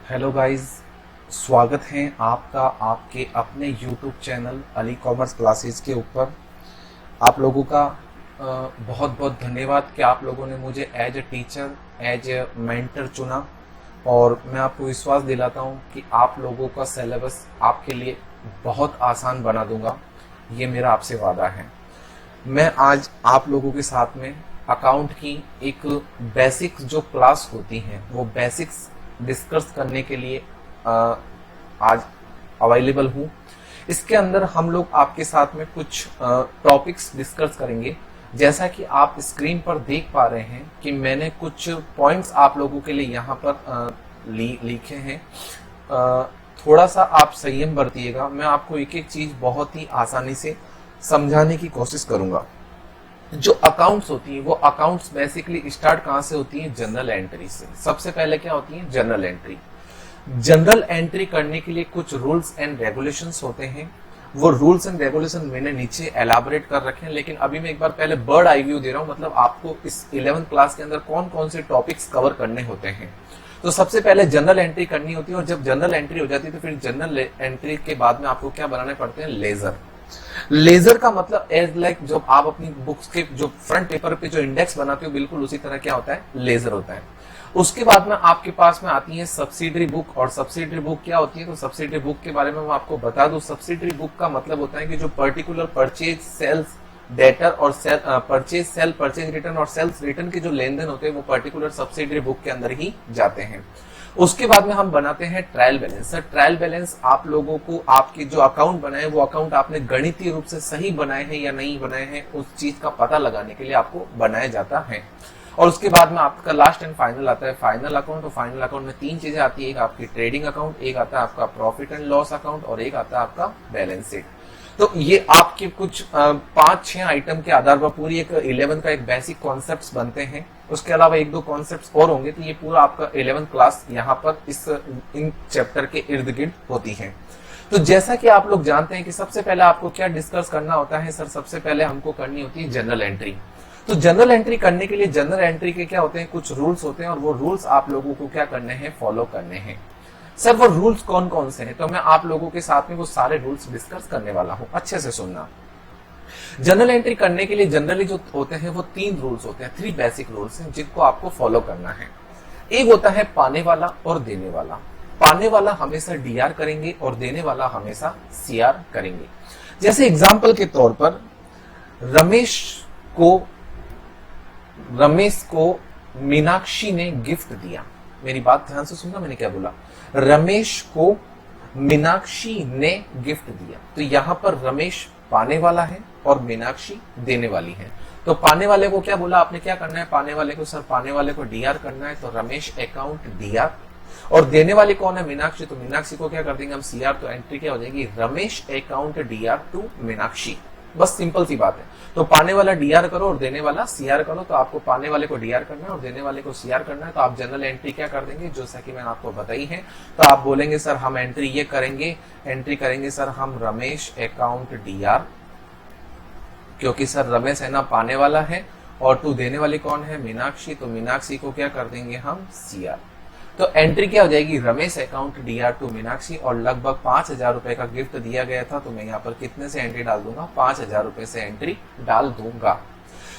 Hello guys, स्वागत है आपका आपके अपने YouTube channel Ali commerce classes के ऊपर। आप लोगों का बहुत बहुत धन्यवाद कि आप लोगों ने मुझे as a teacher, as a mentor चुना। और मैं आपको विश्वास दिलाता हूं कि आप लोगों का सिलेबस आपके लिए बहुत आसान बना दूंगा। ये मेरा आपसे वादा है। मैं आज आप लोगों के साथ में अकाउंट की एक बेसिक्स जो क्लास होती हैं वो बेसिक्स डिस्कस करने के लिए आज अवेलेबल हूँ। इसके अंदर हम लोग आपके साथ में कुछ टॉपिक्स डिस्कस करेंगे। जैसा कि आप स्क्रीन पर देख पा रहे हैं कि मैंने कुछ पॉइंट्स आप लोगों के लिए यहाँ पर लिखे हैं। थोड़ा सा आप संयम बरतिएगा। मैं आपको एक एक चीज बहुत ही आसानी से समझाने की कोशिश करूंगा। जो अकाउंट्स होती हैं वो अकाउंट्स बेसिकली स्टार्ट कहां से होती हैं? जनरल एंट्री से। सबसे पहले क्या होती है? General entry. जनरल एंट्री करने के लिए कुछ रूल्स एंड रेगुलेशंस होते हैं। वो रूल्स एंड रेगुलेशन मैंने नीचे एलाबोरेट कर रखे हैं, लेकिन अभी मैं एक बार पहले बर्ड आई व्यू दे रहा हूं। मतलब आपको इस 11th क्लास के अंदर कौन कौन से टॉपिक्स कवर करने होते हैं। तो सबसे पहले जनरल एंट्री करनी होती है, और जब जनरल एंट्री हो जाती है तो फिर जनरल एंट्री के बाद में आपको क्या बनाने पड़ते हैं? लेजर। लेजर का मतलब एज लाइक जब आप अपनी बुक्स के जो फ्रंट पेपर पे जो इंडेक्स बनाते हो, बिल्कुल उसी तरह क्या होता है? लेजर होता है। उसके बाद में आपके पास में आती है सब्सिडरी बुक। और सब्सिडरी बुक क्या होती है? तो सब्सिडरी बुक के बारे में मैं आपको बता दूं। सब्सिडरी बुक का मतलब होता है कि जो पर्टिकुलर परचेज, सेल्स, डेटर और परचेज सेल, परचेज रिटर्न और सेल्स रिटर्न के जो लेन देन होते हैं वो पर्टिकुलर सब्सिडरी बुक के अंदर ही जाते हैं। उसके बाद में हम बनाते हैं trial balance. Sir, trial balance आप लोगों को आपके जो अकाउंट बनाए वो अकाउंट आपने गणितीय रूप से सही बनाए हैं या नहीं बनाए हैं, उस चीज का पता लगाने के लिए आपको बनाया जाता है। और उसके बाद में आपका लास्ट एंड फाइनल आता है फाइनल अकाउंट। और फाइनल अकाउंट में तीन चीजें आती है। एक आपकी ट्रेडिंग अकाउंट, एक आता है आपका प्रॉफिट एंड लॉस अकाउंट, और एक आता है आपका बैलेंस शीट। तो ये आपके कुछ 5-6 आइटम के आधार पर पूरी एक 11 का एक बेसिक कॉन्सेप्ट्स बनते हैं। उसके अलावा एक दो कॉन्सेप्ट्स और होंगे। तो ये पूरा आपका 11th क्लास यहाँ पर इन चैप्टर के इर्द गिर्द होती है। तो जैसा कि आप लोग जानते हैं कि सबसे पहले आपको क्या डिस्कस करना होता है? सर, सबसे पहले हमको करनी होती है जनरल एंट्री। तो जनरल एंट्री करने के लिए जनरल एंट्री के क्या होते हैं? कुछ रूल्स होते हैं, और वो रूल्स आप लोगों को क्या करने हैं? फॉलो करने हैं। सर, वो रूल्स कौन कौन से हैं? तो मैं आप लोगों के साथ में वो सारे रूल्स डिस्कस करने वाला हूं। अच्छे से सुनना। जनरल एंट्री करने के लिए जनरली जो होते हैं वो 3 रूल्स होते हैं, 3 बेसिक रूल्स हैं जिनको आपको फॉलो करना है। एक होता है पाने वाला और देने वाला। पाने वाला हमेशा डीआर करेंगे और देने वाला हमेशा सीआर करेंगे। जैसे एग्जाम्पल के तौर पर रमेश को मीनाक्षी ने गिफ्ट दिया। मेरी बात ध्यान से सुनना, मैंने क्या बोला? रमेश को मीनाक्षी ने गिफ्ट दिया। तो यहां पर रमेश पाने वाला है और मीनाक्षी देने वाली है। तो पाने वाले को क्या बोला आपने? क्या करना है पाने वाले को? सर, पाने वाले को डीआर करना है, तो रमेश अकाउंट डीआर। और देने वाली कौन है? मीनाक्षी। तो मीनाक्षी को क्या कर देंगे हम? सीआर। तो एंट्री क्या हो जाएगी? Ramesh account DR to Meenakshi. बस सिंपल सी बात है। तो पाने वाला डीआर करो और देने वाला सीआर करो। तो आपको पाने वाले को डीआर करना है और देने वाले को सीआर करना है। तो आप जनरल एंट्री क्या कर देंगे? जो सा कि मैंने आपको बताई है। तो आप बोलेंगे सर हम एंट्री ये करेंगे, एंट्री करेंगे सर हम रमेश अकाउंट डीआर, क्योंकि सर रमेश है ना पाने वाला है, और टू देने वाली कौन है? मीनाक्षी। तो मीनाक्षी को क्या कर देंगे हम? सीआर। तो एंट्री क्या हो जाएगी? Ramesh account DR to Meenakshi. और लगभग 5,000 रुपए का गिफ्ट दिया गया था, तो मैं यहाँ पर कितने से एंट्री डाल दूंगा? 5,000 रुपए से एंट्री डाल दूंगा।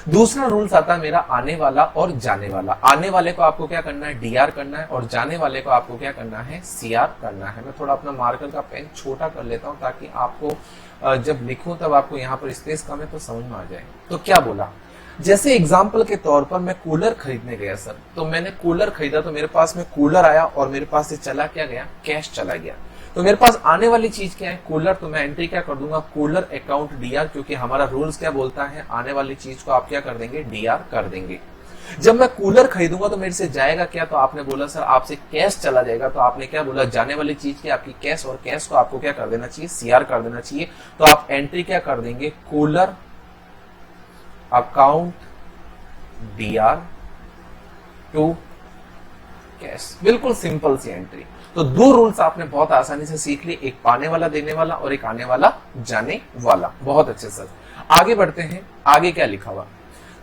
दूसरा रूल्स आता है मेरा आने वाला और जाने वाला। आने वाले को आपको क्या करना है? डीआर करना है, और जाने वाले को आपको क्या करना है? सीआर करना है। मैं थोड़ा अपना मार्कर का पेन छोटा कर लेता हूं ताकि आपको जब लिखूं तब आपको यहाँ पर स्पेस कम है तो समझ में आ जाए। तो क्या बोला? जैसे एग्जाम्पल के तौर पर मैं कूलर खरीदने गया सर। तो मैंने कूलर खरीदा, तो मेरे पास में कूलर आया और मेरे पास से चला क्या गया? कैश चला गया। तो मेरे पास आने वाली चीज क्या है? कूलर। तो मैं एंट्री क्या कर दूंगा? कूलर अकाउंट डीआर, क्योंकि हमारा रूल्स क्या बोलता है? आने वाली चीज को आप क्या कर देंगे? डीआर कर देंगे। जब मैं कूलर खरीदूंगा तो मेरे से जाएगा क्या? तो आपने बोला सर आपसे कैश चला जाएगा। तो आपने क्या बोला? जाने वाली चीज की आपकी कैश, और कैश को आपको क्या कर देना चाहिए? सीआर कर देना चाहिए। तो आप एंट्री क्या कर देंगे? Cooler account DR to cash. बिल्कुल सिंपल सी एंट्री। तो 2 रूल्स आपने बहुत आसानी से सीख लिए, एक पाने वाला देने वाला और एक आने वाला जाने वाला। बहुत अच्छे सर। आगे बढ़ते हैं। आगे क्या लिखा हुआ?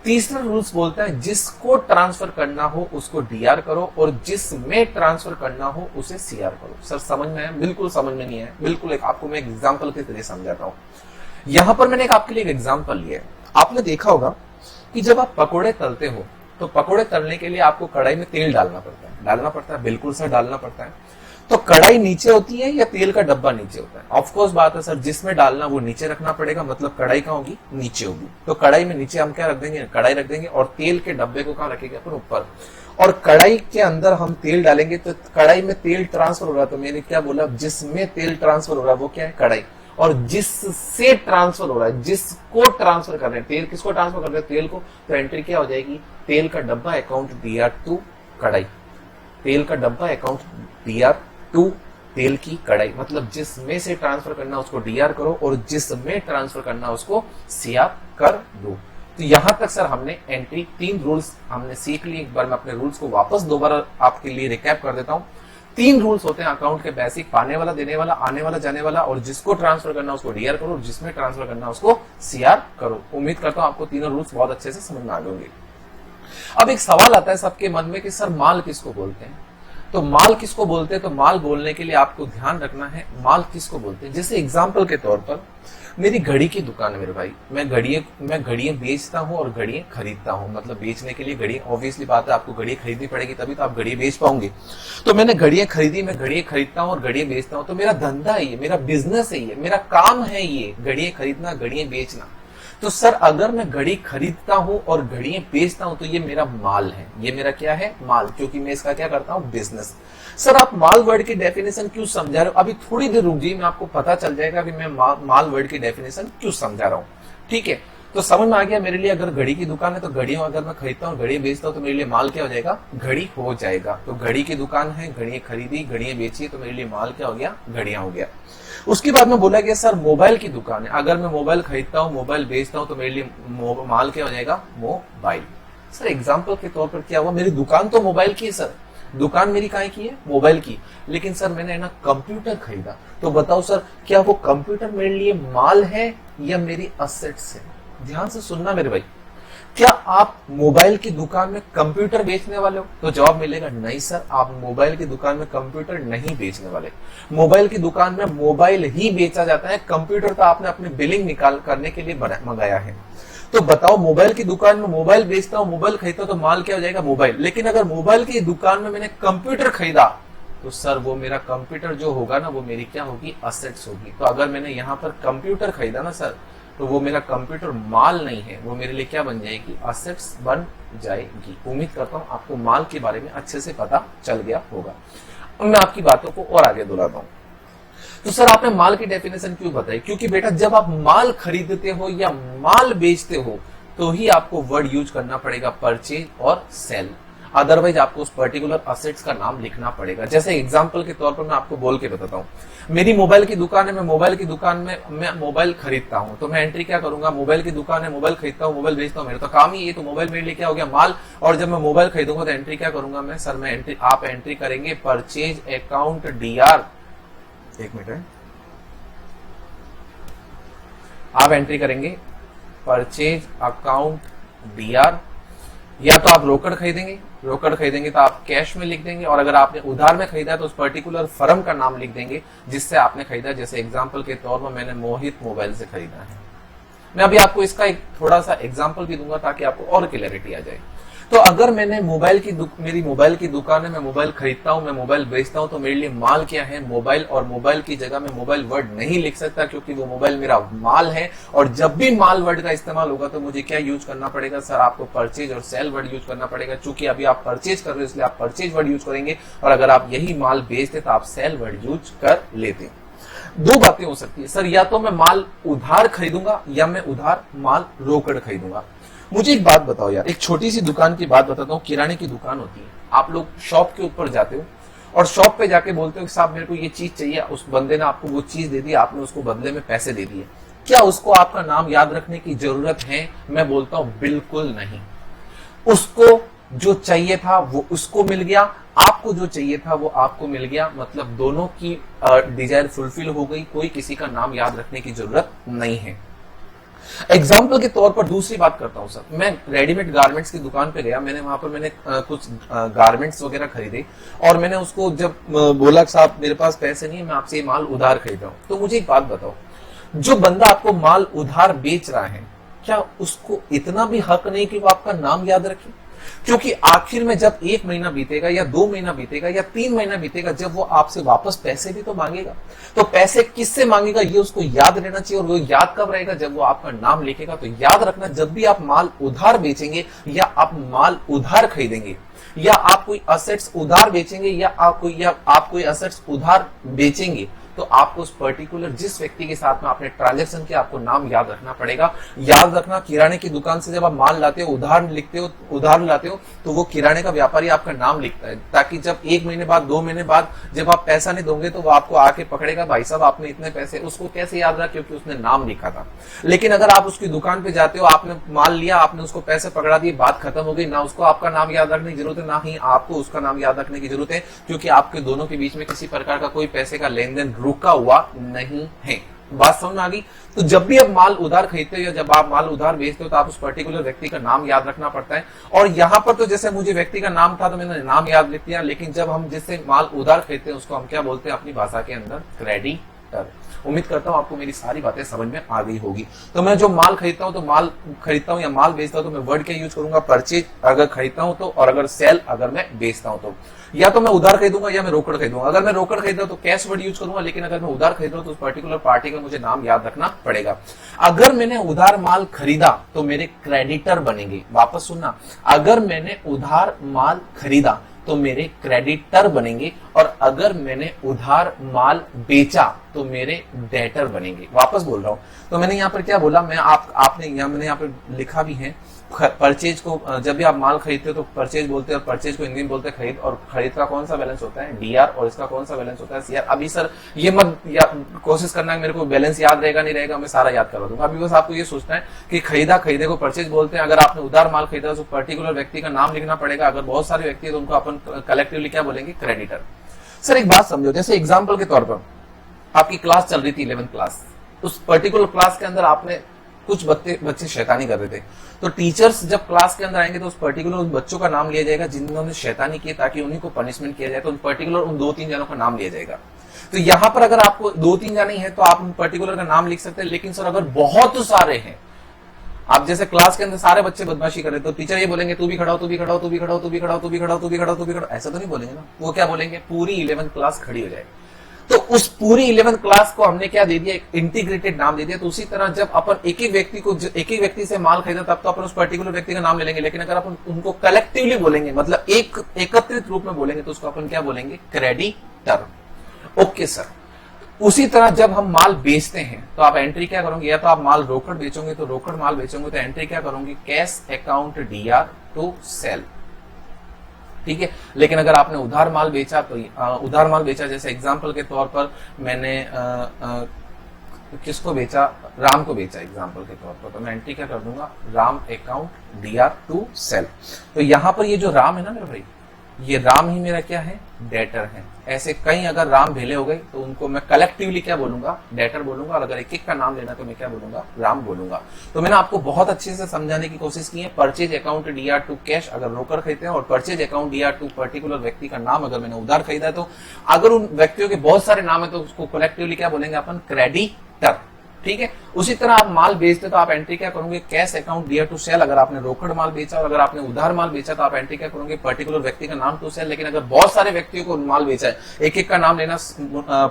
तीसरा रूल्स बोलता है जिसको ट्रांसफर करना हो उसको डीआर करो और जिसमें ट्रांसफर करना हो उसे सीआर करो। सर समझ में है? बिल्कुल समझ में नहीं है। बिल्कुल एक आपको मैं एक एग्जांपल के जरिए समझाता हूं। यहां पर मैंने एक आपके लिए एक एग्जांपल लिया है। आपने देखा होगा कि जब आप पकोड़े तलते हो तो पकोड़े तलने के लिए आपको कढ़ाई में तेल डालना पड़ता है। बिल्कुल सर डालना पड़ता है। तो कढ़ाई नीचे होती है या तेल का डब्बा नीचे होता है? ऑफकोर्स बात है सर, जिसमें डालना वो नीचे रखना पड़ेगा, मतलब कढ़ाई कहाँ होगी? नीचे होगी। तो कढ़ाई में नीचे हम क्या रख देंगे? कढ़ाई रख देंगे और तेल के डब्बे को कहाँ रखेंगे? अपन ऊपर। और कढ़ाई के अंदर हम तेल डालेंगे तो कढ़ाई में तेल ट्रांसफर हो रहा है। तो मैंने क्या बोला? जिसमें तेल ट्रांसफर हो रहा है वो क्या है? कढ़ाई। और जिससे ट्रांसफर हो रहा है, जिसको ट्रांसफर कर रहे हैं, तेल किसको ट्रांसफर कर रहे हैं? तेल को। तो एंट्री क्या हो जाएगी? तेल का डब्बा अकाउंट डीआर टू कढ़ाई। तेल का डब्बा अकाउंट डीआर टू तेल की कढ़ाई। मतलब जिसमें से ट्रांसफर करना उसको डीआर करो और जिसमें ट्रांसफर करना उसको सीआर कर दो। तो यहां तक सर हमने एंट्री 3 रूल्स हमने सीख ली। एक बार मैं अपने रूल्स को वापस दोबारा आपके लिए रिकैप कर देता हूं। 3 रूल्स होते हैं अकाउंट के बेसिक: पाने वाला, देने वाला, आने वाला, जाने वाला, और जिसको ट्रांसफर करना उसको डीआर करो और जिसमें ट्रांसफर करना उसको सीआर करो। उम्मीद करता हूं आपको तीनों रूल्स बहुत अच्छे से समझ में आ गए होंगे। अब एक सवाल आता है सबके मन में कि सर माल किसको बोलते हैं? तो माल किसको बोलते हैं? तो माल बोलने के लिए आपको ध्यान रखना है माल किसको बोलते हैं। जैसे एग्जांपल के तौर पर मेरी घड़ी की दुकान है मेरे भाई, मैं घड़ियां बेचता हूं और घड़ियां खरीदता हूं। मतलब बेचने के लिए घड़ी, ऑब्वियसली बात है आपको घड़ी खरीदनी पड़ेगी तभी तो आप घड़ी बेच पाओगे। तो मैंने घड़ियां खरीदी, मैं घड़ियां खरीदता हूं और घड़ियां बेचता हूं। तो मेरा धंधा है ये, मेरा बिजनेस है ये, मेरा काम है ये, घड़ियां खरीदना, घड़ियां बेचना। तो सर अगर मैं घड़ी खरीदता हूं और घड़ियां बेचता हूं तो ये मेरा माल है। ये मेरा क्या है? माल, क्योंकि मैं इसका क्या करता हूं? बिजनेस। सर आप माल वर्ड की डेफिनेशन क्यों समझा रहे हो? अभी थोड़ी देर रुक जाइए, मैं आपको पता चल जाएगा कि मैं माल वर्ड की डेफिनेशन क्यों समझा रहा हूं। ठीक है, तो समझ में आ गया मेरे लिए। अगर घड़ी की दुकान है तो घड़ियों अगर मैं खरीदता हूँ, घड़ी बेचता हूँ तो मेरे लिए माल क्या हो जाएगा? घड़ी हो जाएगा। तो घड़ी की दुकान है, घड़ियां खरीदी, घड़ियां बेची, तो मेरे लिए माल क्या हो गया? घड़ियां हो गया। उसके बाद में बोला गया सर मोबाइल की दुकान है, अगर मैं मोबाइल खरीदता हूँ, मोबाइल बेचता हूँ तो मेरे लिए माल क्या हो जाएगा? मोबाइल। सर एग्जाम्पल के तौर पर क्या हुआ? मेरी दुकान तो मोबाइल की है सर, दुकान मेरी काहे की है? मोबाइल की। लेकिन सर मैंने ना कंप्यूटर खरीदा, तो बताओ सर क्या वो कंप्यूटर मेरे लिए माल है या मेरी असेट्स है? ध्यान से सुनना मेरे भाई। क्या आप मोबाइल की दुकान में कंप्यूटर बेचने वाले हो? तो जवाब मिलेगा नहीं सर, आप मोबाइल की दुकान में कंप्यूटर नहीं बेचने वाले। मोबाइल की दुकान में मोबाइल ही बेचा जाता है, कंप्यूटर तो आपने अपनी बिलिंग निकाल करने के लिए मंगाया है। तो बताओ मोबाइल की दुकान में मोबाइल बेचता हूं, मोबाइल खरीदता हूं तो माल क्या हो जाएगा? मोबाइल। लेकिन अगर मोबाइल की दुकान में मैंने कंप्यूटर खरीदा तो सर वो मेरा कंप्यूटर जो होगा ना वो मेरी क्या होगी? असेट्स होगी। तो अगर मैंने यहाँ पर कंप्यूटर खरीदा ना सर तो वो मेरा कंप्यूटर माल नहीं है, वो मेरे लिए क्या बन जाएगी? असेट्स बन जाएगी। उम्मीद करता हूं आपको माल के बारे में अच्छे से पता चल गया होगा। अब मैं आपकी बातों को और आगे दोहराता हूं। तो सर आपने माल की डेफिनेशन क्यों बताई? क्योंकि बेटा जब आप माल खरीदते हो या माल बेचते हो तो ही आपको वर्ड यूज करना पड़ेगा परचेज और सेल, अदरवाइज आपको उस पर्टिकुलर असेट्स का नाम लिखना पड़ेगा। जैसे एग्जांपल के तौर पर मैं आपको बोल के बताता हूँ, मेरी मोबाइल की दुकान है, मैं मोबाइल की दुकान में मैं मोबाइल खरीदता हूँ, तो मैं एंट्री क्या करूंगा? मोबाइल की दुकान है, मोबाइल खरीदता हूँ, मोबाइल बेचता हूँ, मेरा तो काम ही ये, तो मोबाइल मेरे लिए क्या हो गया? माल। और जब मैं मोबाइल खरीदूंगा तो एंट्री क्या करूंगा मैं? सर मैं एंट्री, आप एंट्री करेंगे परचेज अकाउंट डीआर। एक मिनट, आप एंट्री करेंगे परचेज अकाउंट डीआर। या तो आप रोकड़ खरीदेंगे तो आप कैश में लिख देंगे, और अगर आपने उधार में खरीदा है तो उस पर्टिकुलर फर्म का नाम लिख देंगे जिससे आपने खरीदा। जैसे एग्जांपल के तौर पर मैंने मोहित मोबाइल से खरीदा है। मैं अभी आपको इसका एक थोड़ा सा एग्जांपल भी दूंगा ताकि आपको और क्लैरिटी आ जाए। तो अगर मैंने मेरी मोबाइल की दुकान है, मैं मोबाइल खरीदता हूं, मैं मोबाइल बेचता हूं, तो मेरे लिए माल क्या है? मोबाइल। और मोबाइल की जगह मैं मोबाइल वर्ड नहीं लिख सकता क्योंकि वो मोबाइल मेरा माल है। और जब भी माल वर्ड का इस्तेमाल होगा तो मुझे क्या यूज करना पड़ेगा? सर आपको परचेज और सेल वर्ड यूज करना पड़ेगा। चूंकि अभी आप परचेज कर रहे हो इसलिए आप परचेज वर्ड यूज करेंगे, और अगर आप यही माल बेचते तो आप सेल वर्ड यूज कर लेते। दो बातें हो सकती है सर, या तो मैं माल उधार खरीदूंगा या मैं उधार माल रोकड़ खरीदूंगा। मुझे एक बात बताओ यार, एक छोटी सी दुकान की बात बताता हूँ। किराने की दुकान होती है, आप लोग शॉप के ऊपर जाते हो और शॉप पे जाके बोलते हो कि साहब मेरे को ये चीज चाहिए, उस बंदे ने आपको वो चीज दे दी, आपने उसको बदले में पैसे दे दिए। क्या उसको आपका नाम याद रखने की जरूरत है? मैं बोलता हूं बिल्कुल नहीं। उसको जो चाहिए था वो उसको मिल गया, आपको जो चाहिए था वो आपको मिल गया, मतलब दोनों की डिजायर फुलफिल हो गई। कोई किसी का नाम याद रखने की जरूरत नहीं है। एग्जाम्पल के तौर पर दूसरी बात करता हूं सर, मैं रेडीमेड गारमेंट्स की दुकान पे गया, मैंने वहां पर कुछ गारमेंट्स वगैरह खरीदे और मैंने उसको जब बोला साहब मेरे पास पैसे नहीं है, मैं आपसे ये माल उधार खरीद रहा हूं, तो मुझे एक बात बताओ, जो बंदा आपको माल उधार बेच रहा है क्या उसको इतना भी हक नहीं कि वो आपका नाम याद रखे? क्योंकि आखिर में जब 1 महीना बीतेगा या 2 महीना बीतेगा या 3 महीना बीतेगा, जब वो आपसे वापस पैसे भी तो मांगेगा, तो पैसे किससे मांगेगा ये उसको याद रहना चाहिए। और वो याद कब रहेगा? जब वो आपका नाम लिखेगा। तो याद रखना, जब भी आप माल उधार बेचेंगे या आप माल उधार खरीदेंगे या आप कोई असेट्स उधार बेचेंगे या आप कोई असेट्स उधार बेचेंगे, तो आपको उस पर्टिकुलर जिस व्यक्ति के साथ में आपने ट्रांजैक्शन किया, आपको नाम याद रखना पड़ेगा। याद रखना, किराने की दुकान से जब आप माल लाते हो, उधार लाते हो, तो वो किराने का व्यापारी आपका नाम लिखता है, ताकि जब 1 महीने बाद 2 महीने बाद जब आप पैसा नहीं दोगे तो वो आपको आके पकड़ेगा, भाई साहब आपने इतने पैसे, उसको कैसे याद रहा? क्योंकि उसने नाम लिखा था। लेकिन अगर आप उसकी दुकान पे जाते हो, आपने माल लिया, आपने उसको पैसे पकड़ा दिए, बात खत्म हो गई, ना उसको आपका नाम याद रखने की जरूरत है, ना ही आपको उसका नाम याद रखने की जरूरत है, क्योंकि आपके दोनों के बीच में किसी प्रकार का कोई पैसे का लेन देन रुका हुआ नहीं है। बात समझ में आ गई? तो जब भी आप माल उधार खरीदते हो या जब आप माल उधार बेचते हो, तो आप उस पर्टिकुलर व्यक्ति का नाम याद रखना पड़ता है। और यहां पर तो जैसे मुझे व्यक्ति का नाम था तो मैंने नाम याद लिख दिया, लेकिन जब हम जिससे माल उधार खरीदते हैं उसको हम क्या बोलते हैं अपनी भाषा के अंदर? क्रेडिटर। उम्मीद करता हूं आपको मेरी सारी बातें समझ में आ गई होगी। तो मैं जो माल खरीदता हूं या माल बेचता हूं, तो मैं वर्ड क्या यूज करूंगा? परचेज अगर खरीदता हूं तो, और अगर सेल अगर मैं बेचता हूं तो। या तो मैं उधार खरीदूंगा या मैं रोकड़ खरीदूंगा। अगर मैं रोकड़ खरीद रहा हूं तो कैश वर्ड यूज करूंगा, लेकिन अगर मैं उधार खरीद रहा हूं तो उस पर्टिकुलर पार्टी का मुझे नाम याद रखना पड़ेगा। अगर मैंने उधार माल खरीदा तो मेरे क्रेडिटर बनेंगे। वापस सुनना, अगर मैंने उधार माल खरीदा तो मेरे क्रेडिटर बनेंगे, और अगर मैंने उधार माल बेचा तो मेरे डेटर बनेंगे। वापस बोल रहा हूं, तो मैंने यहाँ पर क्या बोला, मैंने यहाँ पर लिखा भी है, परचेज को जब भी आप माल खरीदते हो तो परचेज बोलते हैं, और परचेज को हिंदी में बोलते हैं खरीद, और खरीद का कौन सा बैलेंस होता है? डीआर, और इसका कौन सा बैलेंस होता है? सीआर। अभी सर ये मत कोशिश करना है मेरे को बैलेंस याद रहेगा नहीं रहेगा, मैं सारा याद करवा दूंगा। अभी बस आपको ये सोचना है कि खरीदे को परचेज बोलते हैं। अगर आपने उधार माल खरीदा तो पर्टिकुलर व्यक्ति का नाम लिखना पड़ेगा। अगर बहुत सारे व्यक्ति है तो उनको अपन कलेक्टिवली क्या बोलेंगे? क्रेडिटर। सर एक बात समझो, जैसे एग्जाम्पल के तौर पर आपकी क्लास चल रही थी 11th क्लास, उस पर्टिकुलर क्लास के अंदर आपने कुछ बच्चे शैतानी कर रहे थे, तो टीचर्स जब क्लास के अंदर आएंगे तो उस पर्टिकुलर उन बच्चों का नाम लिया जाएगा जिन्होंने शैतानी की, ताकि उन्हीं को पनिशमेंट किया जाए। तो उन पर्टिकुलर उन 2-3 जनों का नाम लिया जाएगा। तो यहां पर अगर आपको 2-3 जाने हैं तो आप उन पर्टिकुलर का नाम लिख सकते हैं। लेकिन सर अगर बहुत सारे हैं, आप जैसे क्लास के अंदर सारे बच्चे बदमाशी कर रहे तो टीचर ये बोलेंगे तू भी खड़ा हो, तू भी खड़ा हो, तू भी खड़ा हो, तू भी खड़ा हो, तू भी खड़ा हो, तू भी खड़ा हो, तू भी खड़ा हो, ऐसा तो नहीं बोलेंगे ना। वो क्या बोलेंगे? पूरी 11th क्लास खड़ी हो जाएगी। तो उस पूरी 11th क्लास को हमने क्या दे दिया? एक इंटीग्रेटेड नाम दे दिया। तो उसी तरह जब अपन एक ही व्यक्ति से माल खरीदा, तब तो अपन उस पर्टिकुलर व्यक्ति का नाम ले लेंगे। लेकिन अगर अपन उनको कलेक्टिवली बोलेंगे, मतलब एक एकत्रित रूप में बोलेंगे, तो उसको अपन क्या बोलेंगे? क्रेडिटर। Okay sir. उसी तरह जब हम माल बेचते हैं तो आप एंट्री क्या करोगे? या तो आप माल रोकड़ बेचोगे तो रोकड़ माल बेचोगे तो एंट्री क्या करोगे? Cash account DR to sale. ठीक है। लेकिन अगर आपने उधार माल बेचा तो उधार माल बेचा, जैसे एग्जांपल के तौर पर मैंने किसको बेचा? राम को बेचा एग्जांपल के तौर पर, तो मैं एंट्री क्या कर दूंगा? Ram account DR to sale. तो यहां पर ये जो राम है ना मेरे भाई, ये राम ही मेरा क्या है? डेटर है। ऐसे कई अगर राम भेले हो गए तो उनको मैं कलेक्टिवली क्या बोलूंगा? डेटर बोलूंगा। और अगर एक एक का नाम लेना तो मैं क्या बोलूंगा? राम बोलूंगा। तो मैंने आपको बहुत अच्छे से समझाने की कोशिश की है। Purchase account DR to cash अगर रोकड़ खरीदते हैं, और purchase account DR to particular व्यक्ति का नाम अगर मैंने उधार खरीदा है, तो अगर उन व्यक्तियों के बहुत सारे नाम है तो उसको कलेक्टिवली क्या बोलेंगे अपन? क्रेडिटर। ठीक है। उसी तरह आप माल बेचते तो आप एंट्री क्या करोगे? Cash account DR to sale. अगर आपने रोकड़ माल बेचा और अगर आपने उधार माल बेचा तो आप एंट्री क्या करोगे? पर्टिकुलर व्यक्ति का नाम टू सेल। लेकिन अगर बहुत सारे व्यक्तियों को माल बेचा है, एक एक का नाम लेना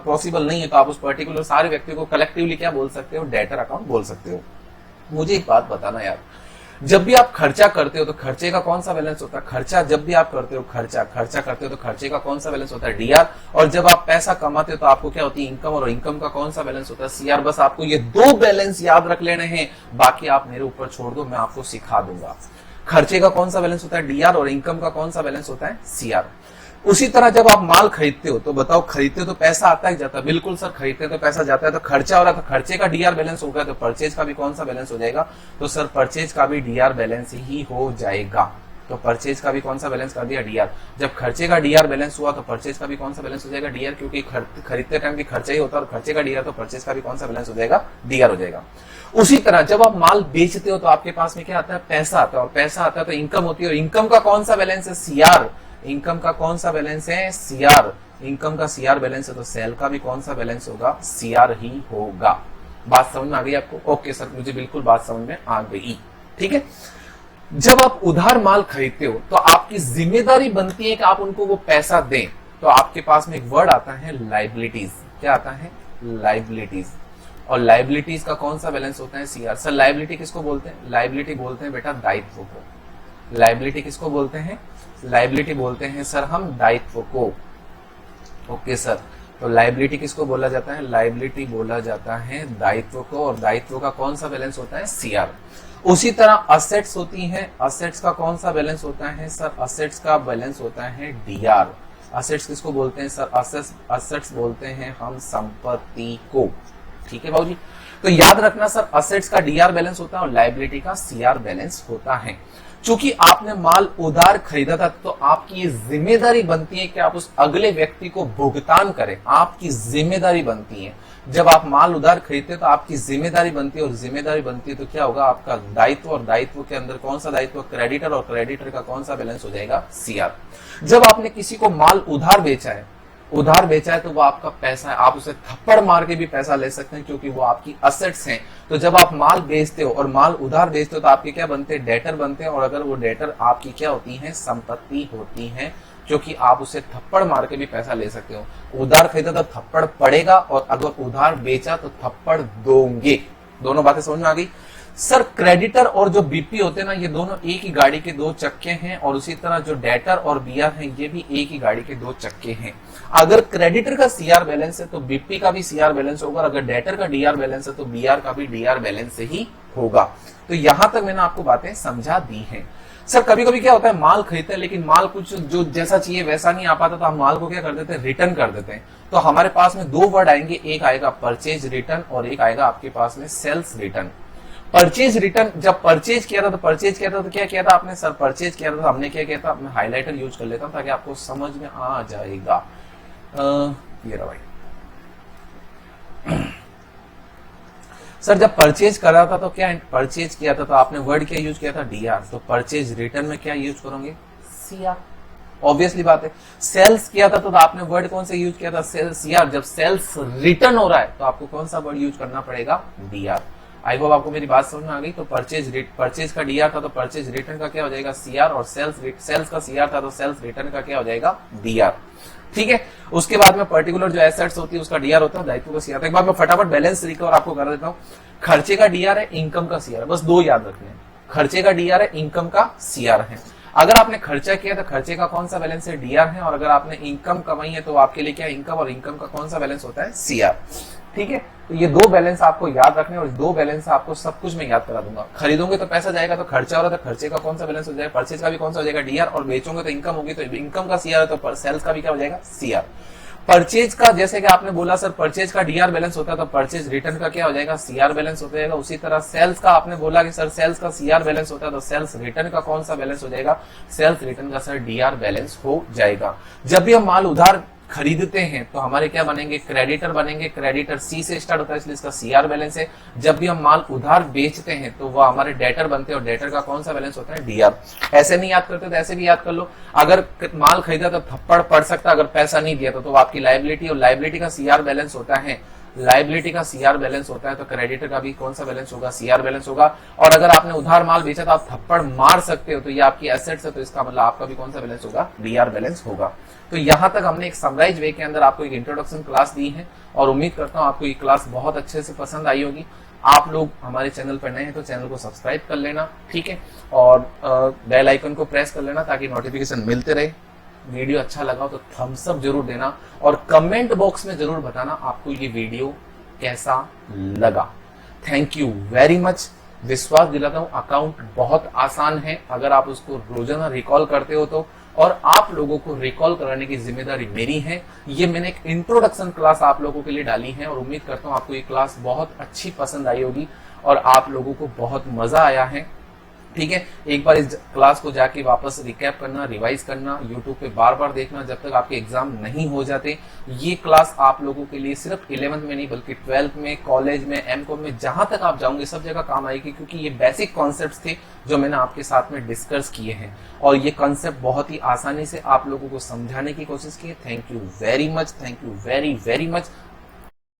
पॉसिबल नहीं है, तो आप उस पर्टिकुलर सारे व्यक्तियों को कलेक्टिवली क्या बोल सकते हो? डेटर अकाउंट बोल सकते हो। मुझे एक बात बताना यार, जब भी आप खर्चा करते हो तो खर्चे का कौन सा बैलेंस होता है? खर्चा जब भी आप करते हो, खर्चा करते हो तो खर्चे का कौन सा बैलेंस होता है? डीआर। और जब आप पैसा कमाते हो तो आपको क्या होती है? इनकम। और इनकम का कौन सा बैलेंस होता है? सीआर। बस आपको ये 2 बैलेंस याद रख लेने हैं, बाकी आप मेरे ऊपर छोड़ दो, मैं आपको सिखा दूंगा। खर्चे का कौन सा बैलेंस होता है? डीआर। और इनकम का कौन सा बैलेंस होता है? सीआर। उसी तरह जब आप माल खरीदते हो तो बताओ, खरीदते हो तो पैसा आता है जाता है? बिल्कुल सर, खरीदते तो पैसा जाता है। तो खर्चा हो रहा है तो खर्चे का डीआर बैलेंस होगा, तो परचेज का भी कौन सा बैलेंस हो जाएगा? तो सर परचेज का भी डीआर बैलेंस ही हो जाएगा। तो परचेज का भी कौन सा बैलेंस कर दिया, डीआर। जब खर्चे का डीआर बैलेंस हुआ तो परचेज का भी कौन सा बैलेंस हो जाएगा, डीआर, क्योंकि खरीदते टाइम की खर्चा ही होता है और खर्चे का डीआर, तो परचेज का भी कौन सा बैलेंस हो जाएगा, डीआर हो जाएगा। उसी तरह जब आप माल बेचते हो तो आपके पास में क्या आता है, पैसा आता है, और पैसा आता है तो इनकम होती है, और इनकम का कौन सा बैलेंस है, सीआर। इनकम का कौन सा बैलेंस है, सीआर। इनकम का सीआर बैलेंस है तो सेल का भी कौन सा बैलेंस होगा, सीआर ही होगा। बात समझ में आ गई आपको? ओके सर, मुझे बिल्कुल बात समझ में आ गई। ठीक है, जब आप उधार माल खरीदते हो तो आपकी जिम्मेदारी बनती है कि आप उनको वो पैसा दें। तो आपके पास में एक वर्ड आता है लाइबिलिटीज। क्या आता है, लाइबिलिटीज। और लाइबिलिटीज का कौन सा बैलेंस होता है, सीआर। सर लाइबिलिटी किसको बोलते हैं, लाइबिलिटी बोलते हैं बेटा दायित्व को। लाइबिलिटी किसको बोलते हैं, लाइबिलिटी बोलते हैं सर हम दायित्व को। ओके सर, तो लाइबिलिटी किसको बोला जाता है, लाइबिलिटी बोला जाता है दायित्व को, और दायित्व का कौन सा बैलेंस होता है, सीआर। उसी तरह असेट्स होती हैं, असेट्स का कौन सा बैलेंस होता है सर, असेट्स का बैलेंस होता है डीआर। असेट्स किसको बोलते हैं सर, असेट्स बोलते हैं हम संपत्ति को। ठीक है बाबूजी, तो याद रखना सर असेट्स का डीआर बैलेंस होता है और लायबिलिटी का सीआर बैलेंस होता है। चूंकि आपने माल उधार खरीदा था तो आपकी ये जिम्मेदारी बनती है कि आप उस अगले व्यक्ति को भुगतान करें, आपकी जिम्मेदारी बनती है। जब आप माल उधार खरीदते हैं तो आपकी जिम्मेदारी बनती है, और जिम्मेदारी बनती है तो क्या होगा, आपका दायित्व, और दायित्व के अंदर कौन सा दायित्व, क्रेडिटर, और क्रेडिटर का कौन सा बैलेंस हो जाएगा, सीआर। जब आपने किसी को माल उधार बेचा है, उधार बेचा है तो वो आपका पैसा है, आप उसे थप्पड़ मार के भी पैसा ले सकते हैं क्योंकि वो आपकी असेट्स हैं। तो जब आप माल बेचते हो और माल उधार बेचते हो तो आपके क्या बनते हैं, डेटर बनते हैं, और अगर वो डेटर आपकी क्या होती है, संपत्ति होती है, क्योंकि आप उसे थप्पड़ मार के भी पैसा ले सकते हो। उधार खरीदा तो थप्पड़ पड़ेगा, और अगर उधार बेचा तो थप्पड़ दोगे। दोनों बातें समझ में आ गई सर। क्रेडिटर और जो बीपी होते हैं ना, ये दोनों एक ही गाड़ी के दो चक्के हैं, और उसी तरह जो डेटर और बीआर हैं ये भी एक ही गाड़ी के दो चक्के हैं। अगर क्रेडिटर का सीआर बैलेंस है तो बीपी का भी सीआर बैलेंस होगा, और अगर डेटर का डीआर बैलेंस है तो बीआर का भी डीआर बैलेंस ही होगा। तो यहां तक मैंने आपको बातें समझा दी हैं। सर कभी कभी क्या होता है, माल खरीदते हैं लेकिन माल कुछ जो जैसा चाहिए वैसा नहीं आ पाता, तो हम माल को क्या कर देते हैं, रिटर्न कर देते हैं। तो हमारे पास में दो वर्ड आएंगे, एक आएगा परचेज रिटर्न और एक आएगा आपके पास में सेल्स रिटर्न। परचेज रिटर्न, जब परचेज किया था तो परचेज किया था तो क्या किया था आपने, सर परचेज किया था तो हमने क्या किया था, मैं हाइलाइटर यूज कर लेता हूं ताकि आपको समझ में आ जाएगा। ये रहा भाई। सर जब परचेज कर रहा था तो क्या परचेज किया था तो आपने वर्ड क्या यूज किया था, डीआर। तो परचेज रिटर्न में क्या यूज करोगे, सीआर। ऑब्वियसली बात है। सेल्स किया था तो आपने वर्ड कौन सा यूज किया था, सेल्स, सीआर। जब सेल्स रिटर्न हो रहा है तो आपको कौन सा वर्ड यूज करना पड़ेगा, डीआर। आई होप आपको मेरी बात समझ में आ गई। तो परचेज का डीआर था तो परचेज रिटर्न का क्या हो जाएगा, सीआर, और सेल्स का सीआर था तो सेल्स रिटर्न का क्या हो जाएगा, डीआर। ठीक है, उसके बाद में पर्टिकुलर जो एसेट्स होती है उसका डीआर होता है, दायित्व का सीआर। एक बार मैं फटाफट बैलेंस रिकवर आपको कर देता हूँ। खर्चे का डीआर है, इनकम का सीआर है, बस दो याद रखने हैं। खर्चे का डीआर है, इनकम का सीआर है। अगर आपने खर्चा किया तो खर्चे का कौन सा बैलेंस है, डीआर है, और अगर आपने इनकम कमाई है तो आपके लिए क्या इनकम, और इनकम का कौन सा बैलेंस होता है, सीआर। ठीक है, तो ये दो बैलेंस आपको याद रखने, और दो बैलेंस आपको सब कुछ मैं याद करा दूंगा। खरीदोगे तो पैसा जाएगा तो खर्चा हो रहा है तो खर्चे का कौन सा बैलेंस हो जाएगा, परचेज का भी कौन सा हो जाएगा, डीआर, और बेचोगे तो इनकम होगी तो इनकम का सीआर है तो सेल्स का भी क्या हो जाएगा, सीआर। परचेज का, जैसे कि आपने बोला सर परचेज का डीआर बैलेंस होता है तो परचेज रिटर्न का क्या हो जाएगा, सीआर बैलेंस हो जाएगा। उसी तरह सेल्स का आपने बोला कि सर सेल्स का सीआर बैलेंस होता है तो सेल्स रिटर्न का कौन सा बैलेंस हो जाएगा, सेल्स रिटर्न का सर डीआर बैलेंस हो जाएगा। जब भी हम माल उधार खरीदते हैं तो हमारे क्या बनेंगे, क्रेडिटर बनेंगे। क्रेडिटर सी से स्टार्ट होता है इसलिए इसका सीआर बैलेंस है। जब भी हम माल उधार बेचते हैं तो वो हमारे डेटर बनते हैं, और डेटर का कौन सा बैलेंस होता है, डीआर। ऐसे नहीं याद करते तो ऐसे भी याद कर लो। अगर माल खरीदा तो थप्पड़ पड़ सकता, अगर पैसा नहीं दिया तो आपकी लायबिलिटी, और लायबिलिटी का सीआर बैलेंस होता है, लायबिलिटी का सीआर बैलेंस होता है तो क्रेडिटर का भी कौन सा बैलेंस होगा, सीआर बैलेंस होगा। और अगर आपने उधार माल बेचा तो आप थप्पड़ मार सकते हो तो ये आपकी एसेट्स है तो इसका मतलब आपका भी कौन सा बैलेंस होगा, डीआर बैलेंस होगा। तो यहां तक हमने एक समराइज वे के अंदर आपको एक इंट्रोडक्शन क्लास दी है, और उम्मीद करता हूं आपको ये क्लास बहुत अच्छे से पसंद आई होगी। आप लोग हमारे चैनल पर नए हैं तो चैनल को सब्सक्राइब कर लेना, ठीक है, और बेल आइकन को प्रेस कर लेना ताकि नोटिफिकेशन मिलते रहे। वीडियो अच्छा लगा तो थम्स अप जरूर देना, और कमेंट बॉक्स में जरूर बताना आपको ये वीडियो कैसा लगा। Thank you very much. विश्वास दिलाता हूं अकाउंट बहुत आसान है अगर आप उसको रोजाना रिकॉल करते हो तो, और आप लोगों को रिकॉल कराने की जिम्मेदारी मेरी है। ये मैंने एक इंट्रोडक्शन क्लास आप लोगों के लिए डाली है, और उम्मीद करता हूं आपको ये क्लास बहुत अच्छी पसंद आई होगी और आप लोगों को बहुत मजा आया है। ठीक है, एक बार इस क्लास को जाके वापस रिकैप करना, रिवाइज करना, यूट्यूब पे बार बार देखना जब तक आपके एग्जाम नहीं हो जाते। ये क्लास आप लोगों के लिए सिर्फ 11th में नहीं बल्कि 12th में, कॉलेज में, एमकॉम में, जहां तक आप जाओगे सब जगह काम आएगी, क्योंकि ये बेसिक कॉन्सेप्ट्स थे जो मैंने आपके साथ में डिस्कस किए हैं और ये कॉन्सेप्ट बहुत ही आसानी से आप लोगों को समझाने की कोशिश की है। Thank you very much, thank you very very much.